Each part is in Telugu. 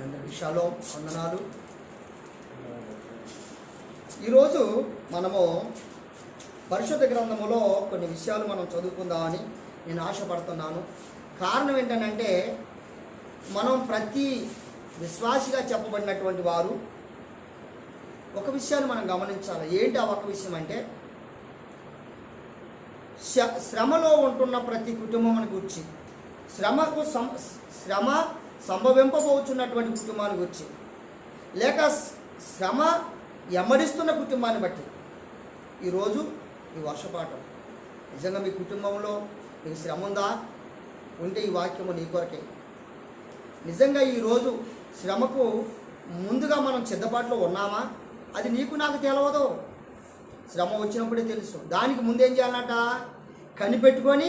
అందరికీ షాలోమ్ వందనాలు. ఈరోజు మనము పరిశుద్ధ గ్రంథములో కొన్ని విషయాలు మనం చదువుకుందామని నేను ఆశపడుతున్నాను. కారణం ఏంటంటే మనం ప్రతి విశ్వాసిగా చెప్పబడినటువంటి వారు ఒక విషయాన్ని మనం గమనించాలి. ఏంటి ఆ ఒక విషయం అంటే శ్రమలో ఉంటున్న ప్రతి కుటుంబం గురించి, శ్రమ సంభవింపబోతున్నటువంటి కుటుంబాన్ని గురించి, లేక శ్రమ ఎమ్మడిస్తున్న కుటుంబాన్ని బట్టి ఈరోజు ఈ వర్షపాతం నిజంగా మీ కుటుంబంలో మీకు శ్రమ ఉందా? ఉంటే ఈ వాక్యము నీ కొరకే. నిజంగా ఈరోజు శ్రమకు ముందుగా మనం సిద్ధపాటులో ఉన్నామా? అది నీకు నాకు తెలవదు. శ్రమ వచ్చినప్పుడే తెలుసు. దానికి ముందేం చేయాలంట? కనిపెట్టుకొని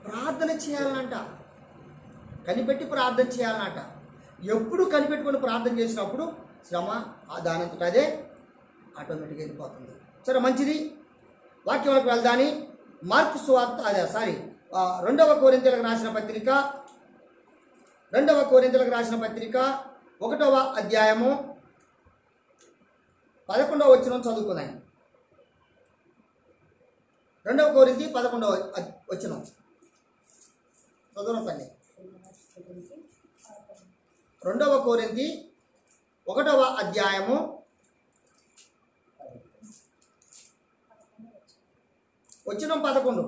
ప్రార్థన చేయాలంట. కనిపెట్టి ప్రార్థన చేయాలన్నట. ఎప్పుడు కనిపెట్టుకొని ప్రార్థన చేసినప్పుడు శ్రమ దానంతట అదే ఆటోమేటిక్గా వెళ్ళిపోతుంది. సరే, మంచిది. వాక్యంలోకి వెళ్దాని. మార్కు సువార్త 2వ కొరింథీయులకు రాసిన పత్రిక 1వ అధ్యాయము 11వ వచనం చదువుకున్నాయి. 2వ కొరింథీ 11వ వచనం చదువున తల్లి. 2వ కొరింథీ 1వ అధ్యాయము 11.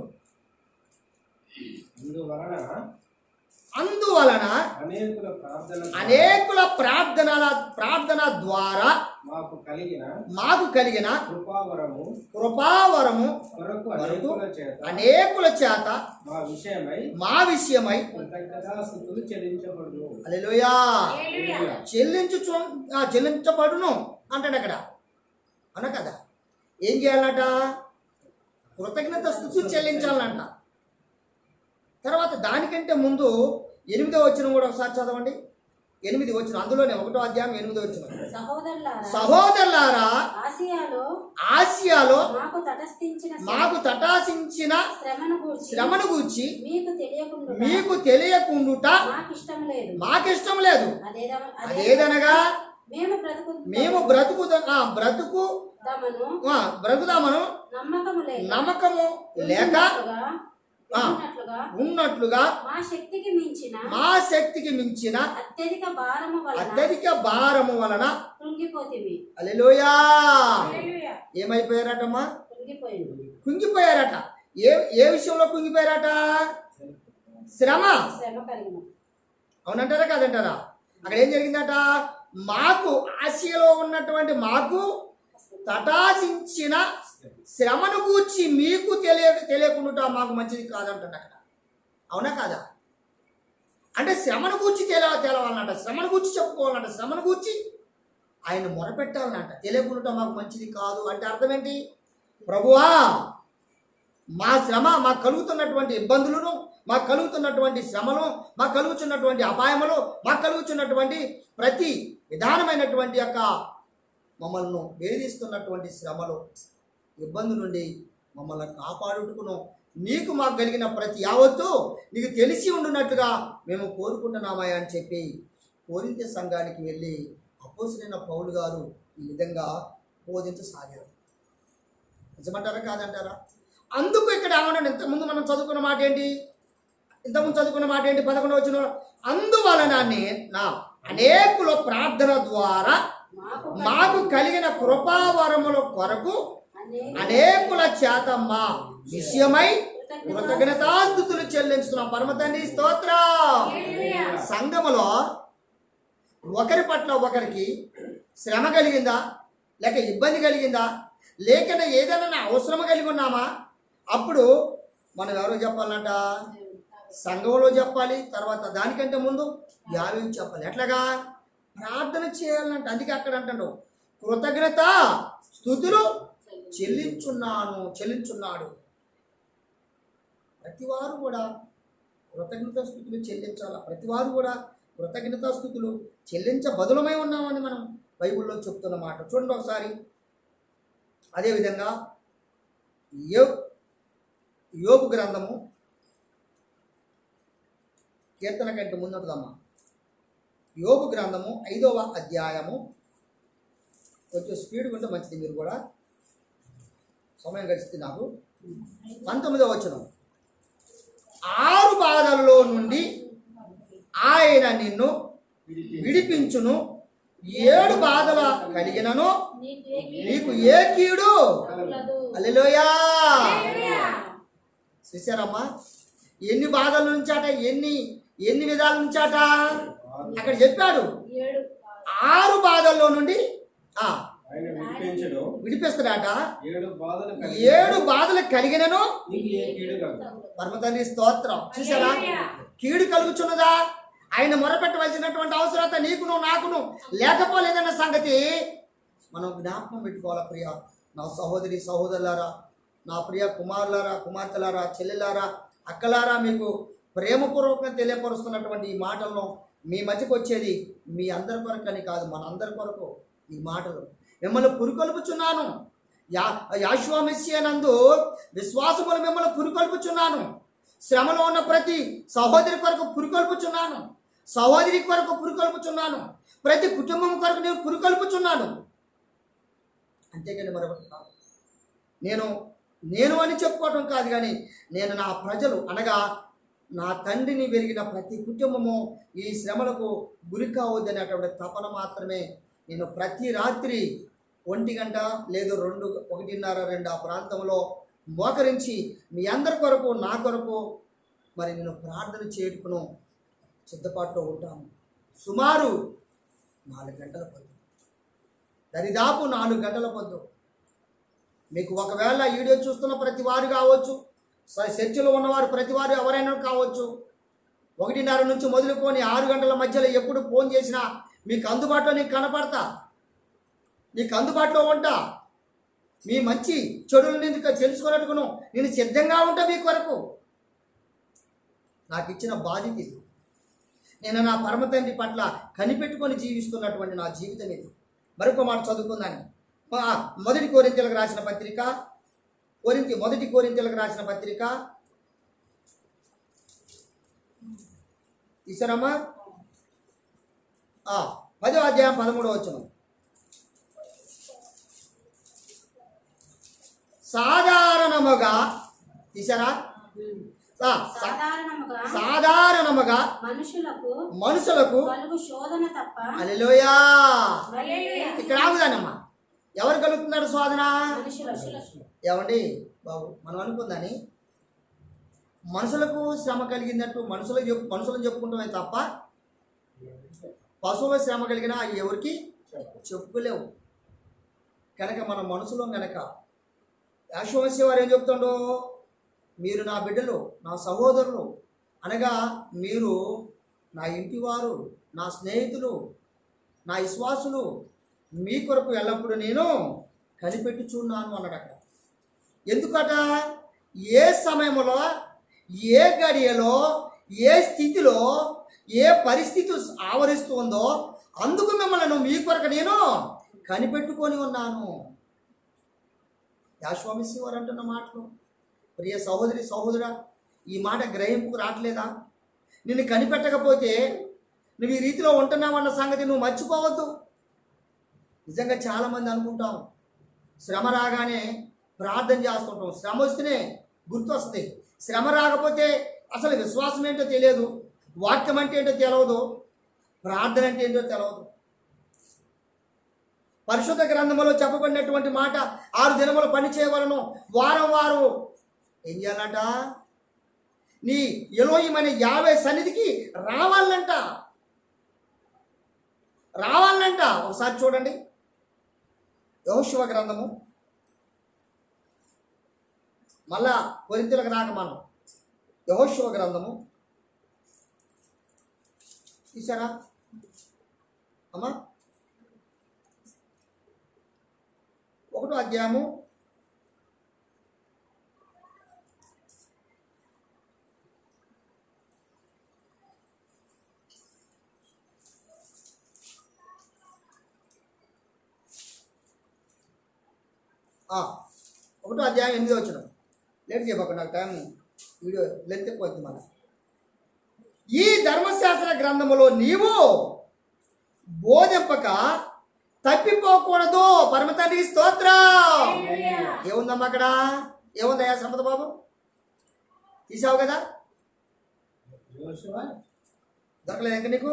అందువలన అనేకుల ప్రార్థన ద్వారా మాకు కలిగిన కృపావరము అనేకుల చేత మా విషయమై హల్లెలూయా చెల్లించబడును అంటాడు అక్కడ. అన్న కదా, ఏం చేయాలట? కృతజ్ఞత స్తుతి చెల్లించాలంట. తర్వాత దానికంటే ముందు 8వ వచనం కూడా ఒకసారి చదవండి. 8వ వచనం, అందులోనే 1వ అధ్యాయం 8వ వచనం. సహోదరులారా, ఆసియాలో మాకు తటాసించిన శ్రమను గూర్చి మీకు తెలియకుండుట మాకిష్టం లేదు. అదేదనగా మేము బ్రతుకుదామను నమ్మకము లేక ఉన్నట్లుగా మా శక్తికి మించిన అత్యధిక భారము వలన హల్లెలూయా ఏమైపోయారటమ్మా? కుంగిపోయారట. ఏ విషయంలో కుంగిపోయారట? శ్రమ. అవునంటారా కాదంటారా? అక్కడ ఏం జరిగిందట? మాకు ఆసియాలో ఉన్నటువంటి మాకు తటాసించిన శ్రమను గూర్చి మీకు తెలియకుండా మాకు మంచిది కాదంటాడు అక్కడ. అవునా కాదా? అంటే శ్రమను గూర్చి తెలవాలన్నట, శ్రమను గూర్చి చెప్పుకోవాలంట, శ్రమను గూర్చి ఆయన మొరపెట్టాలన్నట. తెలియకుండా మాకు మంచిది కాదు అంటే అర్థం ఏంటి? ప్రభువా, మా శ్రమ, మాకు కలుగుతున్నటువంటి ఇబ్బందులను, మాకు కలుగుతున్నటువంటి శ్రమలు, మాకు కలుగుతున్నటువంటి అపాయములు, మాకు కలుగుతున్నటువంటి ప్రతి విధానమైనటువంటి యొక్క మమ్మల్ని వేధిస్తున్నటువంటి శ్రమలు, ఇబ్బంది నుండి మమ్మల్ని కాపాడుకును నీకు మాకు కలిగిన ప్రతి యావత్తు నీకు తెలిసి ఉండున్నట్టుగా మేము కోరుకుంటున్నామయ్యా అని చెప్పి కొరింథీ సంఘానికి వెళ్ళి అపోస్తలుడైన పౌలు గారు ఈ విధంగా బోధించసాగారు. నిజమంటారా కాదంటారా? అందుకు ఇక్కడ ఏమన్నాడు? ఇంతకుముందు మనం చదువుకున్న మాట ఏంటి? 11వ వచనం, అందువలన నా అనేకుల ప్రార్థన ద్వారా మాకు కలిగిన కృపావరముల కొరకు అనేకుల చేత మా విషయమై కృతజ్ఞతాస్తుతులు చెల్లించుతున్నాం. పరమ తండ్రి స్తోత్రం. సంఘములో ఒకరి పట్ల ఒకరికి శ్రమ కలిగిందా, లేక ఇబ్బంది కలిగిందా, లేక ఏదైనా అవసరం కలిగి ఉన్నామా? అప్పుడు మనం ఎవరో చెప్పాలంట? సంఘంలో చెప్పాలి. తర్వాత దానికంటే ముందు యావే చెప్పాలి. ఎట్లాగా? ప్రార్థన చేయాలంట. అందుకే అక్కడ అంటాడు, కృతజ్ఞత స్తుతులు చెల్లించున్నాడు. ప్రతివారు కూడా కృతజ్ఞత స్తుతులు చెల్లించాలి. ప్రతివారు కూడా కృతజ్ఞత స్తుతులు బదులమై ఉన్నామని మనం బైబిల్లో చెప్తున్న మాట చూడండి ఒకసారి. అదేవిధంగా యోబు గ్రంథము కీర్తన కంటే ముందుంటుందమ్మా. యోబు గ్రంథము 5వ అధ్యాయము, కొంచెం స్పీడ్గా ఉంటే మంచిది, మీరు కూడా సమయం గడిస్తే నాకు. 19వ వచనం, 6 బాధల్లో నుండి ఆయన నిన్ను విడిపించును, 7 బాధల కలిగినను నీకు ఏ కీడు. హల్లెలూయా. చూసారమ్మా, ఎన్ని బాధల నుంచాట, ఎన్ని విధాల నుంచాట అక్కడ చెప్పాడు. 6 బాధల్లో నుండి విడిపిస్తాడట. 7 బాధలు కలిగినను పరమతండ్రి స్తోత్రం. చూసారా, కీడు కలుగుచున్నదా? ఆయన మొరపెట్టవలసినటువంటి అవసరత నీకును నాకును లేకపోలేదన్న సంగతి మనం జ్ఞాపకం పెట్టుకోవాలా. ప్రియ నా సహోదరి సహోదరులారా, నా ప్రియ కుమారులారా, కుమార్తెలారా, చెల్లెలారా, అక్కలారా, మీకు ప్రేమపూర్వకంగా తెలియపరుస్తున్నటువంటి ఈ మాటలను మీ మధ్యకు వచ్చేది మీ అందరి కొరకు అని కాదు, మన అందరి కొరకు ఈ మాటలు. మిమ్మల్ని పురికొల్పుచున్నాను, యెహోవా మెస్సియా నందు విశ్వాసములు మిమ్మల్ని పురికొల్పుచున్నాను. శ్రమలో ఉన్న ప్రతి సహోదరి కొరకు పురికొల్పుచున్నాను, సహోదరి కొరకు పురికొల్పుచున్నాను, ప్రతి కుటుంబం కొరకు నేను పురికొల్పుచున్నాను. అంతేకాని మరొకటి కాదు. నేను అని చెప్పుకోవటం కాదు, కానీ నేను నా ప్రజలు అనగా నా తండ్రిని వెలిగిన ప్రతి కుటుంబము ఈ శ్రమలకు గురి కావద్దనేటువంటి తపన మాత్రమే నేను ప్రతి రాత్రి 1 గంట లేదు 2, 1:30, 2 ఆ ప్రాంతంలో మోకరించి మీ అందరి కొరకు నా కొరకు మరి నేను ప్రార్థన చేయటకును సిద్ధపాటులో ఉంటాను. సుమారు 4 గంటల పొద్దు, దరిదాపు 4 గంటల పొద్దు. మీకు ఒకవేళ వీడియో చూస్తున్న ప్రతి వారు కావచ్చు, చర్చిలో ఉన్నవారు ప్రతి వారు ఎవరైనా కావచ్చు, 1:30 నుంచి మొదలుకొని 6 గంటల మధ్యలో ఎప్పుడు ఫోన్ చేసినా మీకు అందుబాటులో నీకు కనపడతా, నీకు అందుబాటులో ఉంటా. మీ మంచి చెడులు నేను తెలుసుకున్నట్టుకును నేను సిద్ధంగా ఉంటా మీ కొరకు. నాకు ఇచ్చిన బాధ్యత ఇది. నేను నా పరమ తండ్రి పట్ల కనిపెట్టుకొని జీవిస్తున్నటువంటి నా జీవితం ఇది. మరొక మాట చదువుకుందాను. 1 కొరింథీయులకు రాసిన పత్రిక, మొదటి కొరింథీయులకు రాసిన పత్రిక తీసారమ్మా, 10వ అధ్యాయం 13వ వచనం. సాధారణముగా తీసారా, సాధారణముగా మనుషులకు హల్లెలూయా. ఇక్కడ ఆగుదానమ్మా, ఎవరు కలుగుతున్నారు శోధన? ఏమండి బాబు, మనం అనుకుందని మనుషులకు శ్రమ కలిగినట్టు మనుషులను చెప్పుకుంటామే తప్ప పశువుల శ్రమ కలిగిన ఎవరికి చెప్పులేవు. కనుక మన మనసులో కనుక యెహోవా వారు ఏం చెప్తుండో, మీరు నా బిడ్డలు, నా సహోదరులు అనగా మీరు నా ఇంటివారు, నా స్నేహితులు, నా విశ్వాసులు, మీ కొరకు ఎల్లప్పుడూ నేను కనిపెట్టుచున్నాను అన్నాడు అక్కడ. ఎందుకట? ఏ సమయంలో, ఏ గడియలో, ఏ స్థితిలో, ఏ పరిస్థితి ఆవరిస్తుందో అందుకు మిమ్మల్ని మీ కొరకు నేను కనిపెట్టుకొని ఉన్నాను. యెహోవా వారు అంటున్న మాటలు ప్రియ సహోదరి సహోదరా, ఈ మాట గ్రహింపుకు రావట్లేదా? నిన్ను కనిపెట్టకపోతే నువ్వు ఈ రీతిలో ఉంటున్నావన్న సంగతి నువ్వు మర్చిపోవద్దు. నిజంగా చాలామంది అనుకుంటాం, శ్రమ రాగానే ప్రార్థన చేస్తుంటాం, శ్రమ వస్తేనే గుర్తు వస్తుంది. శ్రమ రాకపోతే అసలు విశ్వాసం ఏంటో తెలియదు, వాక్యం అంటే ఏంటో తెలియదు, ప్రార్థన అంటే ఏంటో తెలియదు. పరిశుద్ధ గ్రంథంలో చెప్పబడినటువంటి మాట 6 దినములు పని చేయవలను, వారం ఏం చేయాలంట? నీ ఎలోహిం అనే యావే సన్నిధికి రావాలంట. ఒకసారి చూడండి, యెహోషువ గ్రంథము, మళ్ళా కొరింథీయులకు రాక మనం యెహోషువ గ్రంథము తీసారా అమ్మా, 1వ అధ్యాయము 1వ అధ్యాయం 8వ వచనం. లేట్ చేయబోక, నాకు టైం వీడియో లెంత్ ఎక్కువ అవుతుంది. మన ఈ ధర్మశాస్త్ర గ్రంథములో నీవు బోధింపక తప్పిపోకూడదు. పరమ తండ్రి స్తోత్రం. ఏముందమ్మా అక్కడ? ఏముందయ్యా సంపద బాబు? తీసావు కదా, దొరకలేదు ఇంకా నీకు?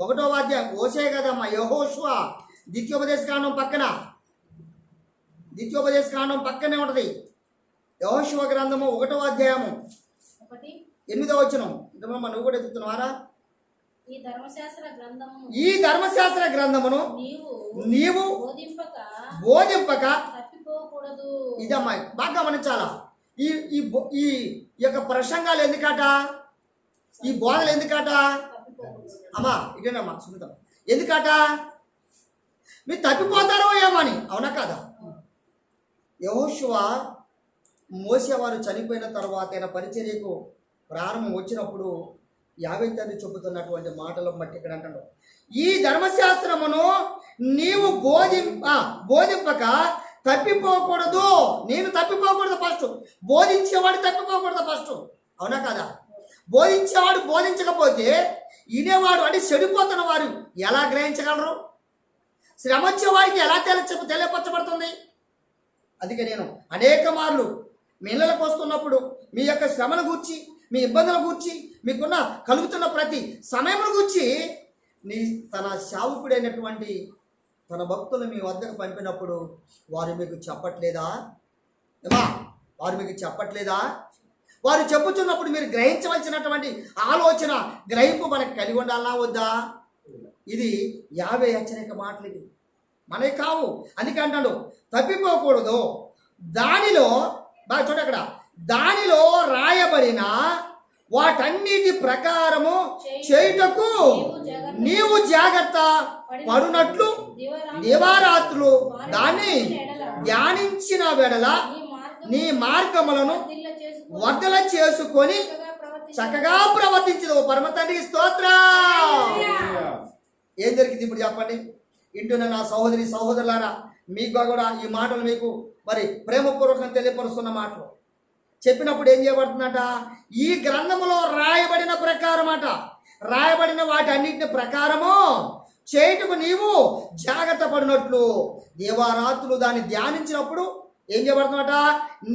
1వ అధ్యాయం హోషేయ కదమ్మా, యెహోషువ. ద్వితీయోపదేశ కాండం పక్కనే ఉంటది. యెహోషువ గ్రంథము 1వ అధ్యాయము 8వ వచనం. ఇంకమ్మా నువ్వు కూడా ఎత్తుతున్నావారా? ఈ ధర్మశాస్త్ర గ్రంథమును నీవు బోధింపక ఇదమ్మా బాగా గమనించాలా. ఈ ఈ ఈ యొక్క ప్రసంగాలు ఎందుకట, ఈ బోధలు ఎందుకట అమ్మా? ఇదేనమ్మా సుమితం, ఎందుకట? మీరు తప్పిపోతారో ఏమని, అవునా కాదా? యెహోషువ మోషే వారు చనిపోయిన తర్వాత ఆయన పరిచర్యకు ప్రారంభం వచ్చినప్పుడు 50 తండ్రి చెబుతున్నటువంటి మాటలు బట్టి ఇక్కడ అంటాడు, ఈ ధర్మశాస్త్రమును నీవు బోధింపక తప్పిపోకూడదు. నేను తప్పిపోకూడదు ఫస్ట్, బోధించేవాడు తప్పిపోకూడదు ఫస్ట్, అవునా కదా? బోధించేవాడు బోధించకపోతే వినేవాడు అంటే చెడిపోతున్న వారు ఎలా గ్రహించగలరు? శ్రమ వచ్చేవాడికి ఎలా తెలియపరచబడుతుంది? అందుకే నేను అనేక మార్లు మీ ఇళ్ళకు వస్తున్నప్పుడు మీ యొక్క శ్రమను గూర్చి, మీ ఇబ్బందుల గూర్చి, మీకున్న కలుగుతున్న ప్రతి సమయమును గూర్చి తన సేవకుడైనటువంటి తన భక్తులు మీ వద్దకు పంపినప్పుడు వారు మీకు చెప్పట్లేదా? వారు మీకు చెప్పట్లేదా? వారు చెప్పుచున్నప్పుడు మీరు గ్రహించవలసినటువంటి ఆలోచన, గ్రహింపు మనకు కలిగి ఉండాలా వద్దా? ఇది 50 హెచ్చరిక మాటలు, ఇవి మనకి కావు. అందుకే అంటాడు తప్పిపోకూడదు. దానిలో బాగా చూడ, అక్కడ దానిలో రాయబడిన వాటన్నిటి ప్రకారము చేయుటకు నీవు జాగ్రత్త పడునట్లు దివారాత్రులు దాన్ని ధ్యానించిన వెడల నీ మార్గములను వర్ధల చేసుకొని చక్కగా ప్రవర్తించదు. పరమ తండ్రి స్తోత్రం. ఏం జరిగింది ఇప్పుడు చెప్పండి? ఇంటున్న నా సహోదరి సహోదరులారా, మీకు కూడా ఈ మాటలు మీకు మరి ప్రేమపూర్వకంగా తెలియపరుస్తున్న మాటలు చెప్పినప్పుడు ఏం చేయబడుతుందట? ఈ గ్రంథములో రాయబడిన ప్రకారం అట, రాయబడిన వాటి అన్నింటిని ప్రకారము చేయుటకు నీవు జాగ్రత్త పడినట్లు దేవారాత్రులు దాన్ని ధ్యానించినప్పుడు ఏం చేయబడుతుందట?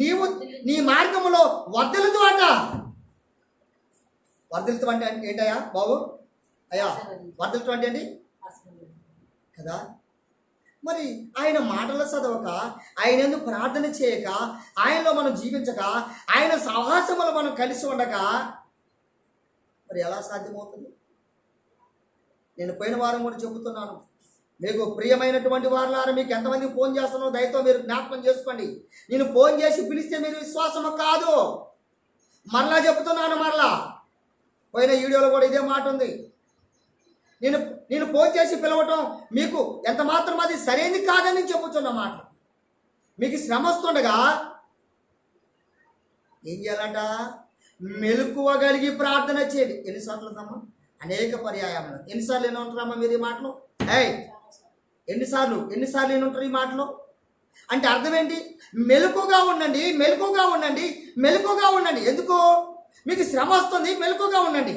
నీవు నీ మార్గములో వర్ధలుతూ అట. వర్ధలుతూ అంటే ఏంటయ్యా బాబు? అయ్యా వర్ధలుతూ అంటే ఏంటి కదా? మరి ఆయన మాటలు చదవక, ఆయన ఎందుకు ప్రార్థన చేయక, ఆయనలో మనం జీవించక, ఆయన సహవాసములు మనం కలిసి ఉండక మరి ఎలా సాధ్యమవుతుంది? నేను పోయిన వారం కూడా చెబుతున్నాను, మీకు ప్రియమైనటువంటి వారులారా, మీకు ఎంతమందికి ఫోన్ చేస్తున్నారో దయతో మీరు జ్ఞాపకం చేసుకోండి. నేను ఫోన్ చేసి పిలిస్తే మీరు విశ్వాసము కాదు. మరలా చెబుతున్నాను, మరలా పోయిన వీడియోలో కూడా ఇదే మాట ఉంది. నేను ఫోన్ చేసి పిలవటం మీకు ఎంత మాత్రం అది సరైనది కాదని చెప్పుతున్న మాట. మీకు శ్రమ వస్తుండగా ఏం చేయాలంట? మెలకువగలిగి ప్రార్థన చేయండి. ఎన్నిసార్లు ఉందమ్మా? అనేక పర్యాయములు. ఎన్నిసార్లు ఏమి ఉంటారమ్మా మీరు ఈ మాటలు? ఎన్నిసార్లు ఏమంటారు ఈ మాటలు? అంటే అర్థం ఏంటి? మెలకుగా ఉండండి, మెలకుగా ఉండండి, మెలకుగా ఉండండి. ఎందుకు? మీకు శ్రమ వస్తుంది, మెలకుగా ఉండండి.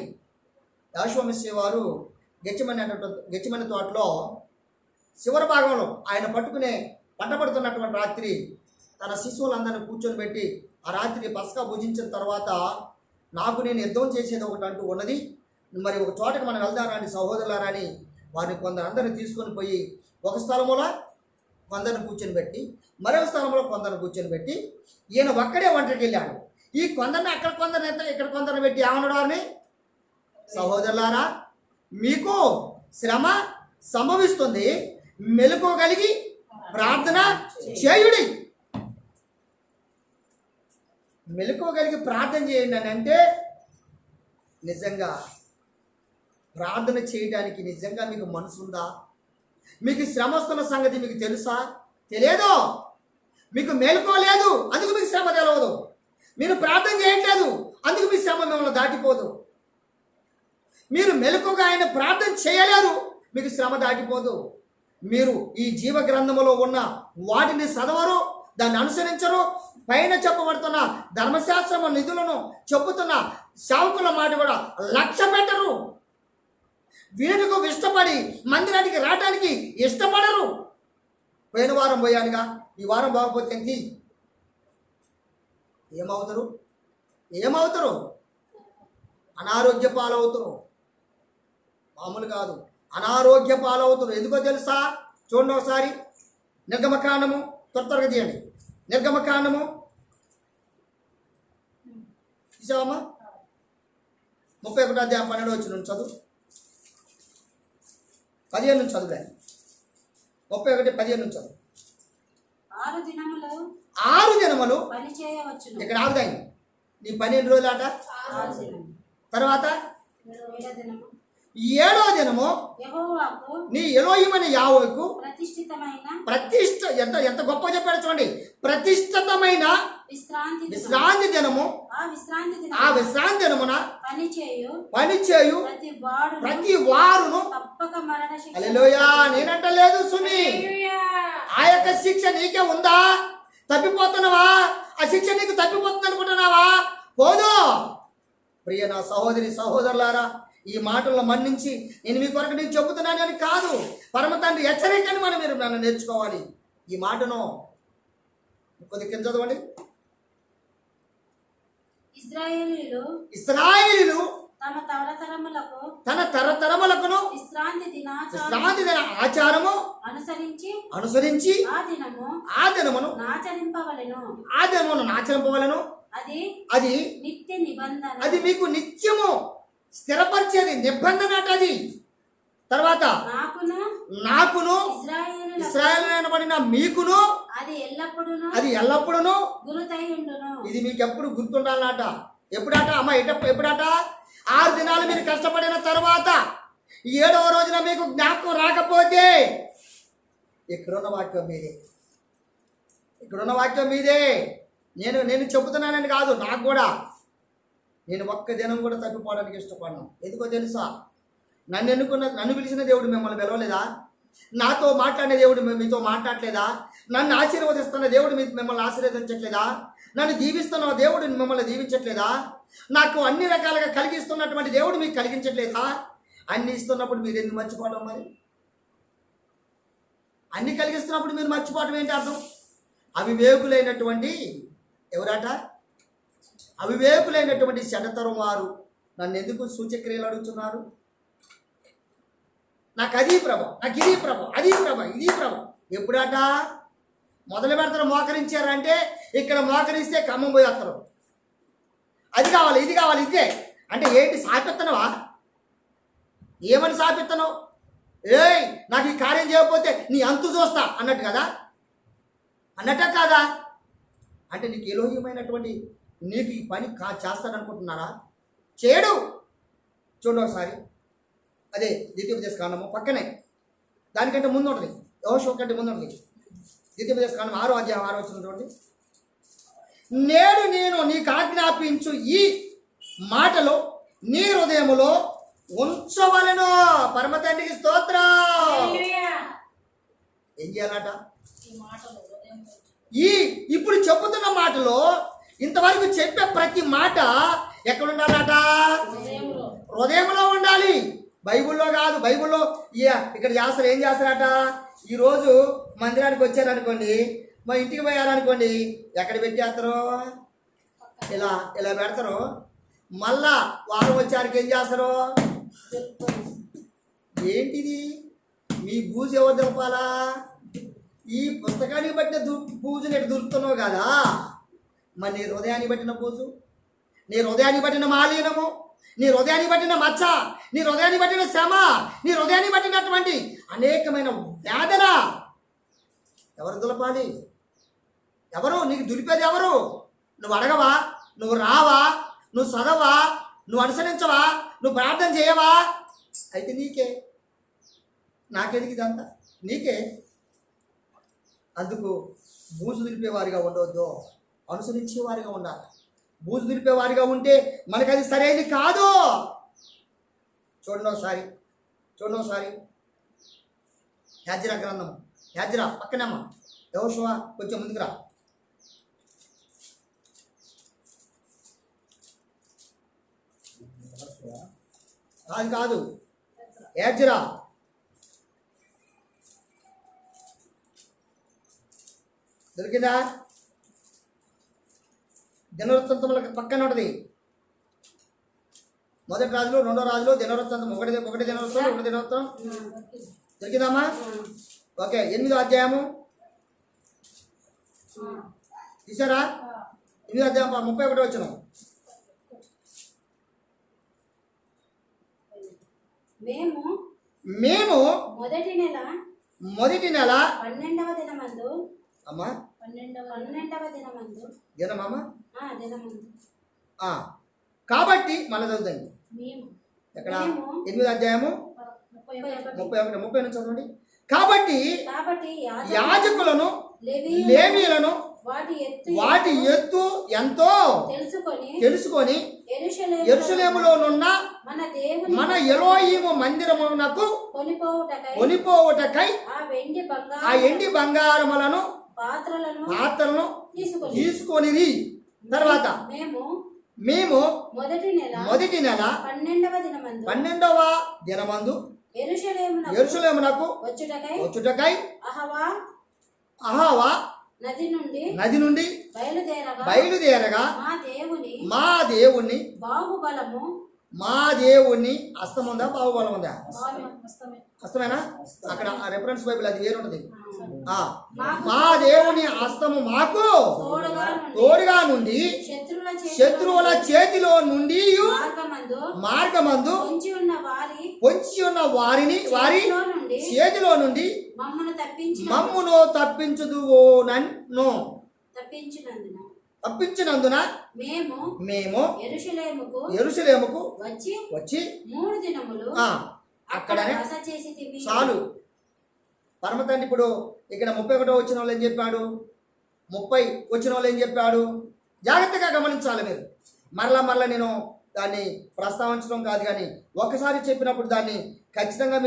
యెహోషువ వారు గెత్సేమనే తోటలో చివరి భాగంలో ఆయన పట్టబడుతున్నటువంటి రాత్రి తన శిశువులందరినీ కూర్చొని పెట్టి, ఆ రాత్రి పస్కా భుజించిన తర్వాత నాకు నేను యుద్ధం చేసేది ఒకటి అంటూ ఉన్నది, మరి ఒక చోటకి మనం వెళ్దామని సహోదరులారా అని వారిని కొందరందరిని తీసుకొని పోయి ఒక స్థలములో కొందరిని కూర్చొని పెట్టి, మరొక స్థలంలో కొందరిని కూర్చొని పెట్టి, ఈయన ఒక్కడే ఒంటరికి వెళ్ళాడు. ఈ కొందరిని అక్కడ కొందరిని ఇక్కడ కొందరిని పెట్టి ఏమన్నాడు వారిని? సహోదరులారా, మీకు శ్రమ సంభవిస్తుంది, మెలకువగలిగి ప్రార్థన చేయుడి. మెలకువగలిగి ప్రార్థన చేయండి అని అంటే నిజంగా ప్రార్థన చేయడానికి నిజంగా మీకు మనసు ఉందా? మీకు శ్రమ వస్తున్న సంగతి మీకు తెలుసా? తెలియదు. మీకు మేలుకోలేదు, అందుకు మీకు శ్రమ తెలవదు. మీరు ప్రార్థన చేయట్లేదు, అందుకు మీ శ్రమ మిమ్మల్ని దాటిపోదు. మీరు మెలకుగా ఆయన ప్రార్థన చేయలేరు, మీకు శ్రమ దాటిపోదు. మీరు ఈ జీవ గ్రంథములో ఉన్న వాటిని చదవరు, దాన్ని అనుసరించరు, పైన చెప్పబడుతున్న ధర్మశాస్త్రము నిధులను చెప్పుతున్న సేవకుల మాట కూడా లక్ష్య పెట్టరు. వీటికి ఇష్టపడి మందిరానికి రావడానికి ఇష్టపడరు. పోయిన వారం పోయానుగా, ఈ వారం బాగపోతే ఏంటి? ఏమవుతారు? అనారోగ్య పాలవుతారు. మామూలు కాదు, అనారోగ్య పాలవుతారు. ఎందుకో తెలుసా? చూడండి ఒకసారి నిర్గమకాండము, త్వరగా తీయండి. నిర్గమకాండము చూసావమ్మా? 31వ అధ్యాయం 12వ వచనం చదువు. 15 నుంచి చదువులే. 31:15 నుంచి చదువు. 6 దినములు పని చేయవచ్చును. ఇక్కడ ఆగుదాయి. నీ పని ఎన్ని రోజులు ఆట? తర్వాత 7వ దినము నీ ఎలోహిమైన యాహోవాకు ఎంత గొప్ప చెప్పాడు చూడండి. ప్రతిష్ఠితమైన విశ్రాంతి దినము. ఆ విశ్రాంతి దినమున పని చేయు ప్రతి వారును హల్లెలూయా. నేనంటలేదు సుమి, ఆ యొక్క శిక్ష నీకే ఉందా? తప్పిపోతున్నావా? ఆ శిక్ష నీకు తప్పిపోతుంది అనుకుంటున్నావా? పోదు. ప్రియ నా సహోదరి సహోదరులారా, ఈ మాటలను మన్నించి నేను మీ కొరకు నేను చెబుతున్నానని కాదు, పరమ తండ్రి హెచ్చరికని మీరు నన్ను నేర్చుకోవాలి. ఈ మాటను కొద్ది కింద చదవండి. ఇశ్రాయేలీయులు తన తరతరములకును విశ్రాంతి దిన ఆచారము అనుసరించి ఆ దినమును ఆచరింపవలెను. అది నిత్య నిబంధన. అది మీకు నిత్యము స్థిరపరిచేది నిబంధన. అది తర్వాత నాకును ఇశ్రాయేలు మీకును అది ఎల్లప్పుడూ ఇది మీకు ఎప్పుడు గుర్తుండాలన్నట. ఎప్పుడట అమ్మ? ఎప్పుడట? 6 దినాలు మీరు కష్టపడిన తర్వాత 7వ రోజున మీకు జ్ఞాపకం రాకపోతే ఇక్కడున్న వాక్యం మీదే. నేను చెబుతున్నానని కాదు, నాకు కూడా నేను ఒక్క దినం కూడా తప్పిపోవడానికి ఇష్టపడను. ఎందుకో తెలుసా? నన్ను పిలిచిన దేవుడు మిమ్మల్ని పిలవలేదా? నాతో మాట్లాడే దేవుడు మీతో మాట్లాడలేదా? నన్ను ఆశీర్వదిస్తున్న దేవుడు మిమ్మల్ని ఆశీర్వదించట్లేదా? నన్ను దీవిస్తున్న దేవుడు మిమ్మల్ని దీవించట్లేదా? నాకు అన్ని రకాలుగా కలిగిస్తున్నటువంటి దేవుడు మీకు కలిగించట్లేదా? అన్ని ఇస్తున్నప్పుడు మీరు ఎందుకు మర్చిపోవడం? మరి అన్ని కలిగిస్తున్నప్పుడు మీరు మర్చిపోవడం ఏంటి అర్థం? అవివేకులైనటువంటి ఎవరట? అవివేకులైనటువంటి శనతరం వారు నన్ను ఎందుకు సూచక్రియలు అడుగుతున్నారు? నాకు అది ప్రభ, నాకు ఇది ప్రభ, అది ప్రభ, ఇది ప్రభ. ఎప్పుడట మొదలు పెడతారు? మోకరించారంటే ఇక్కడ మోకరిస్తే ఖమ్మం పోయి వస్తారు. అది కావాలి, ఇది కావాలి, ఇదే అంటే ఏంటి? సాపిస్తున్నావా? ఏమని సాపిస్తున్నావు? ఏయ్ నాకు ఈ కార్యం చేయకపోతే నీ అంతు చూస్తా అన్నట్టు కదా? అన్నట్ట కాదా? అంటే నీకు ఎలోహిమైనటువంటి నీకు ఈ పని చేస్తాడనుకుంటున్నారా? చేయడు. చూడండి ఒకసారి, అదే ద్వితీయోపదేశకాండము పక్కనే, దానికంటే ముందు ఉంటుంది, యెహోషువ కంటే ముందు ఉంటుంది. ద్వితీయోపదేశకాండం 6వ అధ్యాయం 6వ వచనం చూడండి. నేడు నేను నీకు ఆజ్ఞాపించు ఈ మాటలు నీ హృదయములో ఉంచవలెను. పరమ తండ్రికి స్తోత్రం. ఏం చేయాలట? ఇప్పుడు చెప్పుతున్న మాటలో ఇంతవరకు చెప్పే ప్రతి మాట ఎక్కడ ఉండాలట? హృదయంలో ఉండాలి. బైబిల్లో కాదు. బైబిల్లో ఇక్కడ చేస్తారు, ఏం చేస్తారట? ఈరోజు మందిరానికి వచ్చారనుకోండి, మా ఇంటికి పోయారనుకోండి, ఎక్కడ పెట్టేస్తారు? ఇలా పెడతారు. మళ్ళా వారం వచ్చారికి ఏం చేస్తారు? ఏంటిది? మీ బూజు ఎవరు దులపాలా? ఈ పుస్తకానికి పట్టిన బూజుని ఎటు దులుపుతున్నావు కదా, మరి నీ హృదయాన్ని పట్టిన బూజు, నీ హృదయాన్ని పట్టిన మాలిన్యము, నీ హృదయాన్ని పట్టిన మచ్చ, నీ హృదయాన్ని పట్టిన శ్రమ, నీ హృదయాన్ని పట్టినటువంటి అనేకమైన వేదన ఎవరు దులపాలి? ఎవరు నీకు దులిపేది? ఎవరు? నువ్వు అడగవా? నువ్వు రావా? నువ్వు చదవా? నువ్వు అనుసరించవా? నువ్వు ప్రార్థన చేయవా? అయితే నీకే. నాకెందుకు ఇదంతా? నీకే. అందుకు బూజు దులిపేవారిగా ఉండవద్దు, అనుసరించేవారిగా ఉండాలి. బూజు దులిపేవారిగా ఉంటే మనకు అది సరైనది కాదు. చూడండి ఒకసారి యాజ్రా గ్రంథం, యాజ్రా పక్కనేమ్మా, యెహోషువ కొంచెం ముందుకు రా. కాదు ఎజ్రా దొరికిందా? దినవృత్తాంతములకు పక్కన ఉంటుంది. మొదటి రాజులు, రెండో రాజులు, దినవృత్తాంతం, ఒకటి దినవృత్తం, ఒకటి దినవృత్తం. దొరికిందమ్మా? ఓకే, 8వ అధ్యాయము తీసారా? 8వ అధ్యాయం 31 వచ్చిన. మేము మొదటి నెల 12వ దినమందు అమ్మా 12వ దినమందు దినమమ్మా దినమందు కాబట్టి మళ్ళీ చదువుతాండి. మేము ఎక్కడ? 8వ అధ్యాయము 30 నుంచి చదవండి. కాబట్టి యాజకులను లేవీయులను వాటి ఎత్తు ఎంతో తెలుసుకొని యెరూషలేములోనున్న మన ఎలోయీము మందిరమునకు కొనిపోవుటకై ఆ ఎండి బంగారములను పాత్రలను తీసుకొనిది. తర్వాత మేము మొదటి నెల 12వ దినమందు యెరూషలేమునకు వచ్చుటకై అహవా నది నుండి బయలుదేరగా మా దేవుని హస్తం ఉందా? బాహుబలం ఉందా? హస్తమేనా? అక్కడ రెఫరెన్స్ బైబిల్ అది వేరుంటది. మా దేవుని హస్తము మాకు తోడుగా నుండి శత్రువుల చేతిలో నుండి మార్గమందు పొంచి ఉన్న వారి చేతిలో నుండి మమ్మును తప్పించినందున మేము యెరూషలేముకు వచ్చి 3 దినములు అక్కడనే చాలు. పరమతండ్రి ఇప్పుడు ఇక్కడ 31 వచ్చిన వాళ్ళు ఏం చెప్పాడు? 30 వచ్చిన వాళ్ళు ఏం చెప్పాడు? జాగ్రత్తగా గమనించాలి మీరు. మరలా నేను దాన్ని ప్రస్తావించడం కాదు, కానీ ఒకసారి చెప్పినప్పుడు దాన్ని ఖచ్చితంగా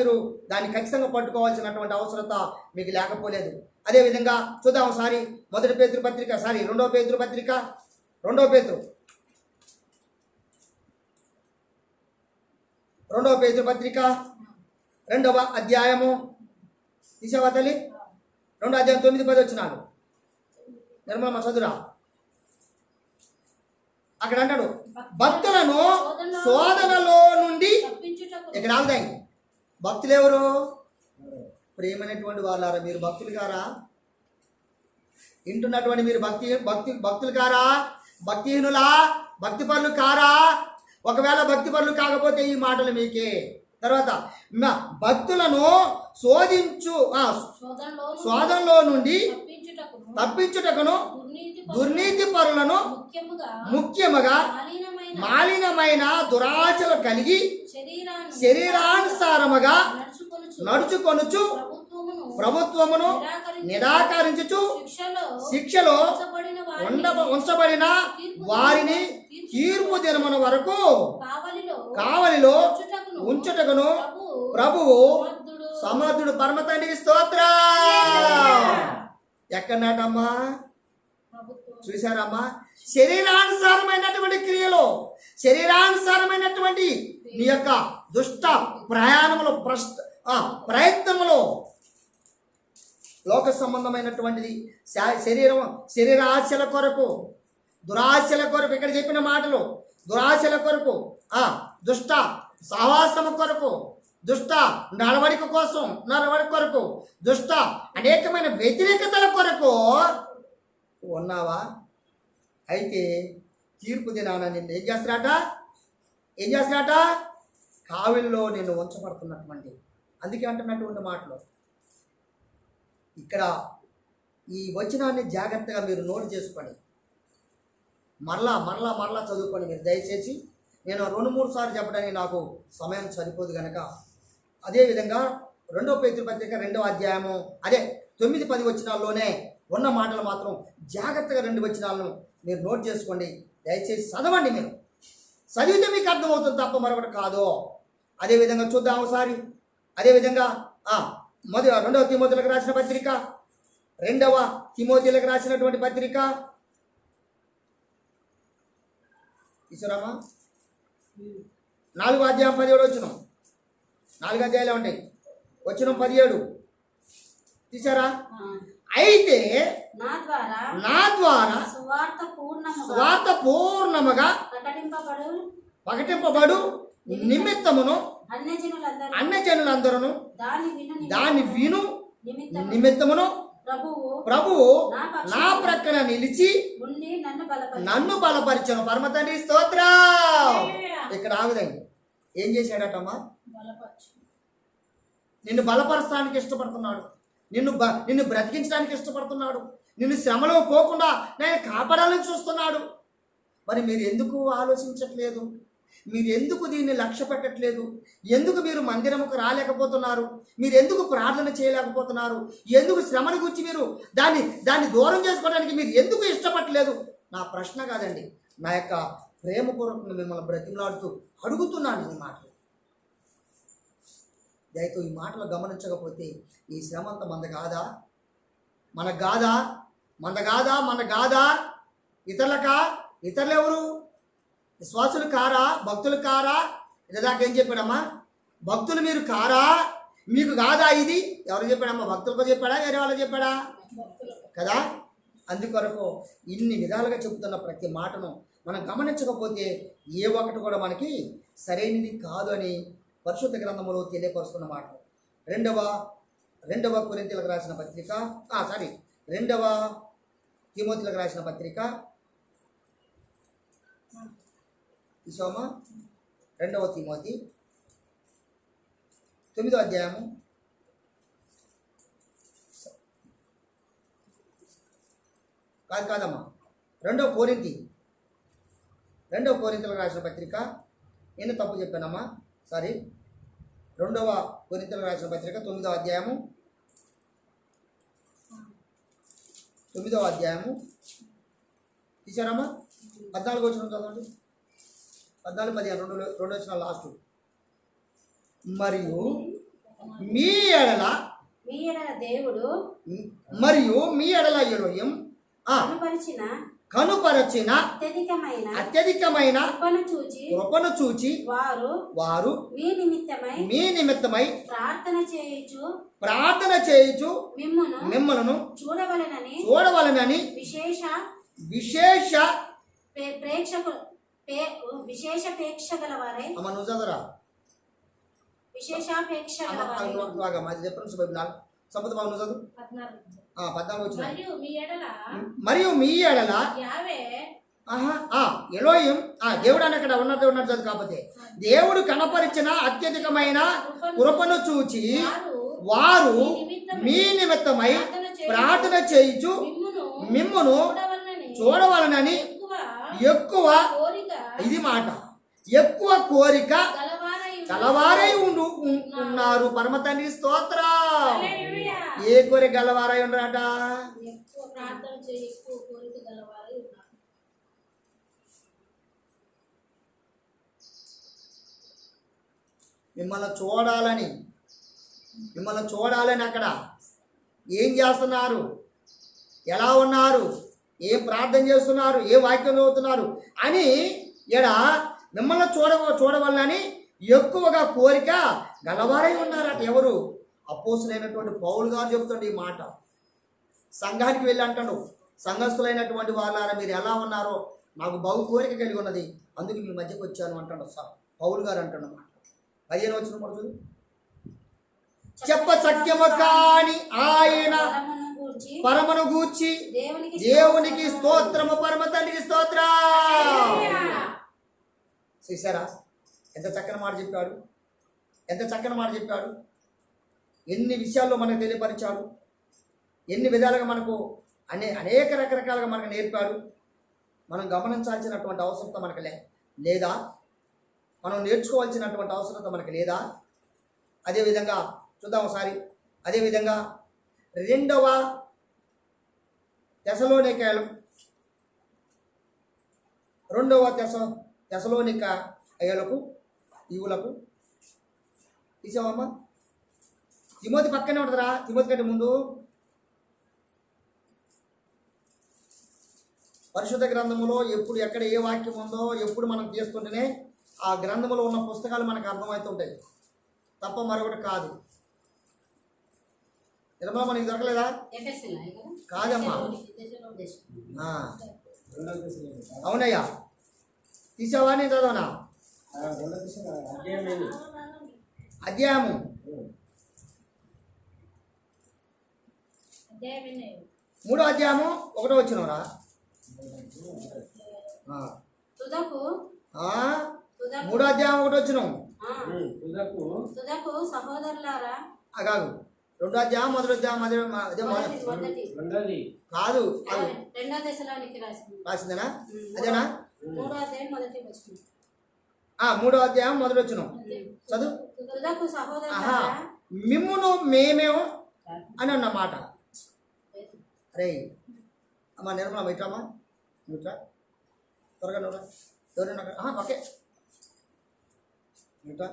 పట్టుకోవాల్సినటువంటి అవసరత మీకు లేకపోలేదు. అదేవిధంగా చూద్దాం ఒకసారి రెండో పేతురు పత్రిక 2వ అధ్యాయము తీసావా తల్లి? 2వ అధ్యాయం 9-10 వచ్చినాడు. నిర్మలమ్మ చదురా. అక్కడ అంటాడు, భక్తులను శోధనలో నుండి. ఇక్కడ ఆల్దాయి భక్తులు ఎవరు? ప్రేమైనటువంటి వాళ్ళారా? మీరు భక్తులు కారా? వింటున్నటువంటి మీరు భక్తులు కారా? భక్తిహీనులా? భక్తి పనులు కారా? ఒకవేళ భక్తి పనులు కాకపోతే ఈ మాటలు మీకే. తర్వాత భక్తులను శోధనలో నుండి తప్పించుటకును దుర్నీతి పరులను ముఖ్యముగా మాలినమైన దురాశలు కలిగి శరీరానుసారముగా నడుచుకొనుచు ప్రభుత్వమును నిరాకరించుచు శిక్షలో ఉంచబడిన వారిని తీర్పు దినమున వరకు కావలిలో ఉంచుటకును ప్రభువు సమర్థుడు. పరమతండ్రికి స్తోత్రం. ఎక్కడన్నాటమ్మా? చూశారమ్మా? శరీరానుసారమైనటువంటి క్రియలు, శరీరానుసారమైనటువంటి నీ యొక్క దుష్ట ప్రయాణములు, ప్రయత్నములు, లోక సంబంధమైనటువంటిది, శరీరాశల కొరకు, దురాశల కొరకు, ఇక్కడ చెప్పిన మాటలు దురాశల కొరకు, దుష్ట సహవాసము కొరకు, దుష్ట నడవడిక కొరకు, దుష్ట అనేకమైన వ్యతిరేకతల కొరకు ఉన్నావా? అయితే తీర్పు దినాన నిన్ను ఏం చేస్తారట? కావిల్లో నిన్ను ఉంచబడుతున్నటువంటి, అందుకే అంటున్నటువంటి మాటలు. ఇక్కడ ఈ వచనాన్ని జాగ్రత్తగా మీరు నోట్ చేసుకోండి. మరలా చదువుకోండి మీరు దయచేసి. నేను 2-3 సార్లు చెప్పడానికి నాకు సమయం సరిపోదు కనుక, అదేవిధంగా 2వ పేతురు పత్రిక 2వ అధ్యాయము 9-10 వచనాల్లోనే ఉన్న మాటలు మాత్రం జాగ్రత్తగా 2 వచనాలను మీరు నోట్ చేసుకోండి. దయచేసి చదవండి. మీరు చదివితే మీకు అర్థమవుతుంది తప్ప మరొకటి కాదు. అదేవిధంగా చూద్దాం ఒకసారి. అదేవిధంగా 2వ తిమోతిలకు రాసిన పత్రిక, 2వ తిమోతిలకు రాసినటువంటి పత్రిక తీసుకురామా? 4వ అధ్యాయం 17 వచనం. 4 అధ్యాయాలే ఉంటాయి. వచనం 17 తీసారా? ఆ, అయితే నా ద్వారా నా ద్వారా సువార్త పూర్ణముగా ప్రకటింపబడు నిమిత్తమును అన్యజనులందరూ దాని విను నిమిత్తమును ప్రభువు నా ప్రక్కన నిలిచి ఉండి నన్ను బలపరిచను. పరమ తండ్రి స్తోత్రం. ఇక్కడ ఆగుదండి. ఏం చేశాడటమ్మా? నిన్ను బలపరచడానికి ఇష్టపడుతున్నాడు. నిన్ను బ్రతికించడానికి ఇష్టపడుతున్నాడు. నిన్ను శ్రమలో పోకుండా నేను కాపాడాలని చూస్తున్నాడు. మరి మీరు ఎందుకు ఆలోచించట్లేదు? మీరు ఎందుకు దీన్ని లక్ష్య పెట్టట్లేదు? ఎందుకు మీరు మందిరముకు రాలేకపోతున్నారు? మీరు ఎందుకు ప్రార్థన చేయలేకపోతున్నారు? ఎందుకు శ్రమను గురించి మీరు దాన్ని దూరం చేసుకోవడానికి మీరు ఎందుకు ఇష్టపడలేదు? నా ప్రశ్న కాదండి, నా యొక్క ప్రేమపూర్వకంగా మిమ్మల్ని బ్రతిమలాడుతూ అడుగుతున్నాను ఈ మాటలు. దయతో ఈ మాటలు గమనించకపోతే ఈ శ్రమ అంతా మన కాదా? ఇతరులు ఎవరు? విశ్వాసులు కారా? భక్తులు కారా? ఇదాకా ఏం చెప్పాడమ్మా? భక్తులు మీరు కారా? మీకు కాదా ఇది? ఎవరు చెప్పాడమ్మా? భక్తులకు చెప్పాడా? వేరే వాళ్ళు చెప్పాడా? కదా. అందుకొరకు ఇన్ని విధాలుగా చెబుతున్న ప్రతి మాటను మనం గమనించకపోతే ఏ ఒక్కటి కూడా మనకి సరైనది కాదు అని పరిశుద్ధ గ్రంథములో తెలియపరుస్తున్న మాట. రెండవ కొరింథీయులకు రాసిన పత్రిక 2వ తిమోతిలకు రాసిన పత్రిక తీసుకోమా. 2వ తిమోతి 9వ అధ్యాయము కాదమ్మా 2వ కొరింథీయులకు రాసిన పత్రిక. నేను తప్పు చెప్పానమ్మా, సారీ. 2వ కొరింథీయులకు రాసిన పత్రిక 9వ అధ్యాయము తీసారమ్మా. 14 వచనం చదవండి. 14-15 రెండు వచ్చిన లాస్ట్. మరియు మీ ఎడల దేవుడు మరియు మీ ఎడల ఎలోహిం కనుపరచిన అత్యధికమైన కృపను చూచి వారు మీ నిమిత్తమై ప్రార్థన చేయుచు మిమ్మలను చూడవలనని విశేష ప్రేక్ష గలవారై అమ్మ నువ్వు చదవరా? విశేషాపేక్ష సంపద బాబు నువ్వు చదువు. 14 వచ్చిన మరియు మీ ఎడల ఎలోహిం దేవుడు అని అక్కడ ఉన్నట్టు చదువు. కాకపోతే దేవుడు కనపరిచిన అత్యధికమైన కృపను చూచి వారు మీ నిమిత్తమై ప్రార్థన చేయుచు మిమ్మును చూడవలనని ఎక్కువ, ఇది మాట, ఎక్కువ కోరిక గలవారై ఉన్నారు. పరమ తండ్రి స్తోత్రం. ఏ కోరిక గలవారై ఉండరాట? మిమ్మల్ని చూడాలని అక్కడ ఏం చేస్తున్నారు? ఎలా ఉన్నారు? ఏం ప్రార్థన చేస్తున్నారు? ఏ వాక్యం చదువుతున్నారు అని ఇక్కడ మిమ్మల్ని చూడవలనని ఎక్కువగా కోరిక గలవారై ఉన్నారట. ఎవరు? అపోస్తులైనటువంటి పౌలు గారు చెబుతాడు ఈ మాట. సంఘానికి వెళ్ళి అంటాడు, సంఘస్థులైనటువంటి వాళ్ళారా మీరు ఎలా ఉన్నారో నాకు బహు కోరిక కలిగి ఉన్నది, అందుకు మీ మధ్యకు వచ్చాను అంటాడు పౌలు గారు అంటాడు మాట. 15 వచనం పడుతుంది. చెప్ప సత్యము కాని ఆయన పరమను గూర్చి దేవునికి స్తోత్రము, పరమ తండ్రికి స్తోత్రం. చూసారా ఎంత చక్కని మాట చెప్పాడు? ఎన్ని విషయాల్లో మనకు తెలియపరిచాడు, ఎన్ని విధాలుగా మనకు అనేక రకరకాలుగా మనకు నేర్పాడు. మనం గమనించాల్సినటువంటి అవసరత మనకు లేదా? మనం నేర్చుకోవాల్సినటువంటి అవసరత మనకు లేదా? అదేవిధంగా చూద్దాం ఒకసారి. అదేవిధంగా 2వ తెసలోనికయులకు ఈవులకు తీసావమ్మా. తిమోతి పక్కనే ఉంటుందిరా. తిమోతి కంటే ముందు పరిశుద్ధ గ్రంథములో ఎప్పుడు ఎక్కడ ఏ వాక్యం ఉందో ఎప్పుడు మనం తీస్తుంటేనే ఆ గ్రంథంలో ఉన్న పుస్తకాలు మనకు అర్థమవుతుంటాయి. తప్ప మరొకటి కాదు. నిర్మల మనకి దొరకలేదా? ఎఫెసీయులా ఇది? కాదమ్మా. దేశం. ఆ, అవునయ్యా. తీసావా? నేను చదవనా? అధ్యాయము అధ్యాయమే. 3వ అధ్యాయము 1వ వచనంరా. తుదకు 3వ అధ్యాయం 1వ వచనం. తుదకు సహోదరులారా. కాదు, 2వ అధ్యాయం 1వ అధ్యాయం అదే మొదటి కాదు, 2వ దశలోనికి రాసిందేనా? అదేనా? 3వ అధ్యాయం మొదటి వచనం. 3వ అధ్యాయం 1వ వచనం చదువు. తుదకు సహోదరులారా. మిమ్మును మేమేమో అని అన్నమాట. అరే అమ్మా నిర్మల ఇట్రామా, ఇట్రా త్వరగా నువ్వు ఎవరైనా. ఓకే ఇట్రా.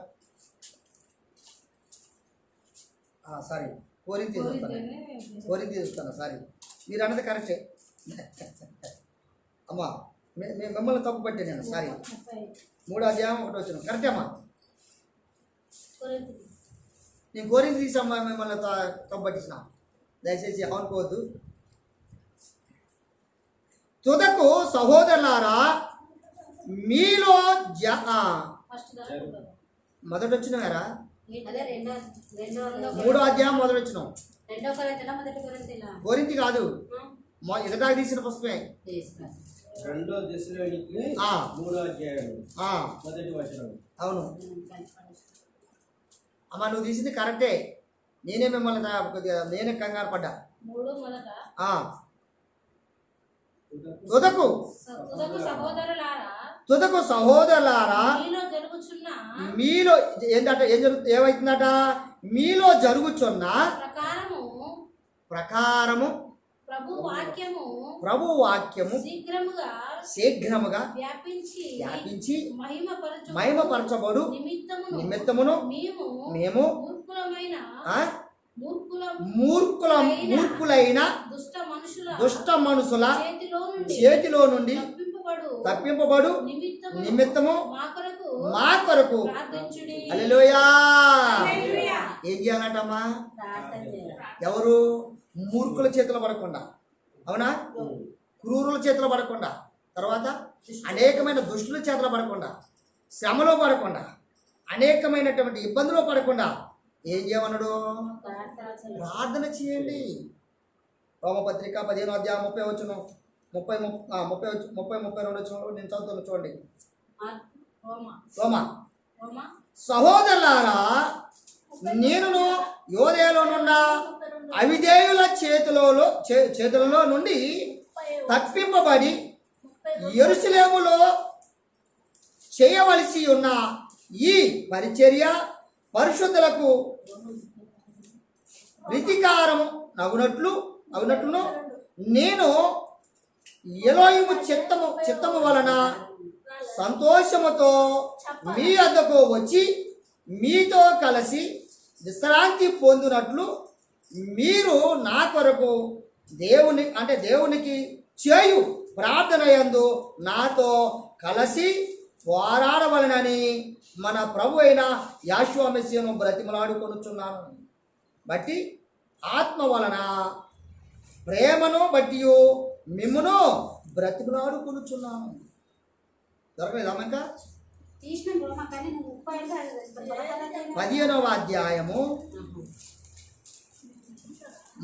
సారీ, కోరింతి చూస్తాను. సారీ, మీరు అన్నది కరెక్టే అమ్మా. మిమ్మల్ని తప్పు పట్టే నేను. సారీ. 3వ అధ్యాయం 1వ వచనం కరెక్టే అమ్మా. నేను కోరింది తీసమ్మా, మిమ్మల్ని తప్పు పట్టించిన. దయచేసి అనుకోవద్దు. తుదకు సహోదరులారా మీలో మొదటి వచ్చిన వేరా 3వ అధ్యాయం మొదటి వచ్చిన కోరింతి కాదు, ఎగటాకి తీసిన పుస్తకమే. 2వ దశలోనికి 3వ అధ్యాయం మొదటి వచనం. అవును అమ్మా, నువ్వు తీసింది కరెక్టే. నేనే మిమ్మల్ని నేనే కంగారు పడ్డా. తుదకు సహోదరులారా మీలో ఏంటంట, ఏమవుతుందట? మీలో జరుగుచున్న ప్రకారము ప్రభు వాక్యము శీఘ్రముగా వ్యాపించి మహిమపరచబడు నిమిత్తమును మేము మూర్ఖులైన దుష్ట మనుషుల చేతిలో నుండి తప్పింపబడు నిమిత్తము మా కొరకు. హల్లెలూయా. ఏం చేయాలంటమ్మా? ఎవరు? మూర్ఖుల చేతిలో పడకుండా, అవునా? క్రూరుల చేతిలో పడకుండా, తర్వాత అనేకమైన దుష్టుల చేతిలో పడకుండా, శ్రమలో పడకుండా, అనేకమైనటువంటి ఇబ్బందులో పడకుండా ఏం చేయమన్నాడు? ప్రార్థన చేయండి. రోమపత్రిక 15వ అధ్యాయం 30 వచనం 32 వచనం నేను చదువుతాను చూడండి. రోమా సహోదరులారా నేనును యోదేలోనున్న అవిధేయుల చేతులలో నుండి తప్పింపబడి యెరూషలేములో చేయవలసి ఉన్న ఈ పరిచర్య పరిశుద్ధులకు రీతికారము అవునట్లును నేను ఎలోహిము చిత్తము వలన సంతోషముతో మీ వద్దకు వచ్చి మీతో కలిసి విశ్రాంతి పొందినట్లు మీరు నా కొరకు దేవునికి చేయు ప్రార్థన యందు నాతో కలిసి పోరాడవలనని మన ప్రభు అయిన యేషువ మెస్సీయను బ్రతిమలాడుకొనుచున్నాను. బట్టి ఆత్మ వలన ప్రేమను బట్టి మిమ్మును బ్రతిమలాడుకొనుచున్నాను. దొరకలేదా ఇంకా? 15వ అధ్యాయము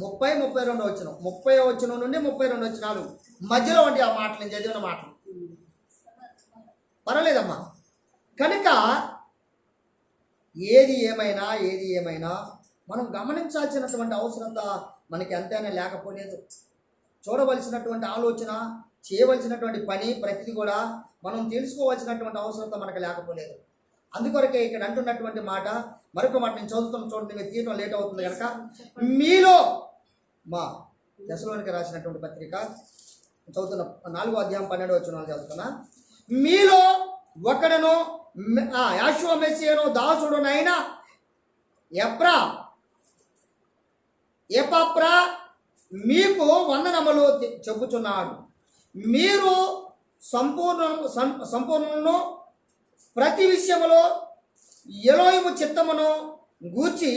30-32 వచనం, 30వ వచనం నుండి 32 వచనాలు మధ్యలో ఉండి ఆ మాటలు నేను చదివిన మాటలు. పర్వాలేదమ్మా. కనుక ఏది ఏమైనా మనం గమనించాల్సినటువంటి అవసరత మనకి ఎంతైనా లేకపోలేదు. చూడవలసినటువంటి ఆలోచన, చేయవలసినటువంటి పని ప్రతిదీ కూడా మనం తెలుసుకోవాల్సినటువంటి అవసరత మనకు లేకపోలేదు. అందుకొరకే ఇక్కడ అంటున్నటువంటి మాట, మరొక మాట నేను చదువుతున్న చూడండి, మీరు తీయడం లేట్ అవుతుంది కనుక. మీలో మా దశలోనికి రాసినటువంటి పత్రిక చదువుతున్న 4వ అధ్యాయం 12వ వచనం చదువుతున్నా. మీలో ఒకడును యేషువ మెస్సీయను దాసుడునైన ఎపఫ్రా మీకు వందనములు చెప్పుచున్నాడు. మీరు సంపూర్ణను ప్రతి విషయములో ఎలోహిము చిత్తమును గూర్చి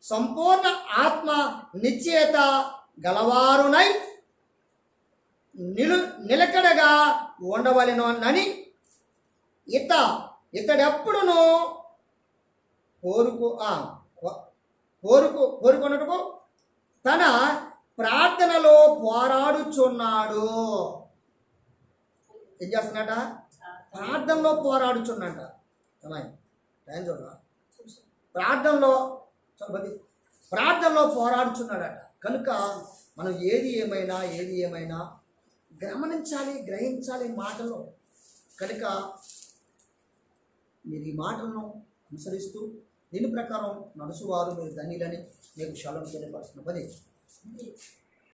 సంపూర్ణ ఆత్మ నిశ్చయత గలవారునై నిలకడగా ఉండవలెనని ఇతడెప్పుడును కోరుకున్నట్టుకు తన ప్రార్థనలో పోరాడుచున్నాడు. ఏం చేస్తున్నట? ప్రార్థనలో పోరాడుచున్నట. టైం చూడరా, ప్రార్థనలో పోరాడుచున్నాడట. కనుక మనం ఏది ఏమైనా గమనించాలి, గ్రహించాలి మాటలో. కనుక మీరు ఈ మాటలను అనుసరిస్తూ దీని ప్రకారం నడుచువారు మీరు ధన్యులని మీకు షాలోమ్ తెలియపరుస్తున్న పని.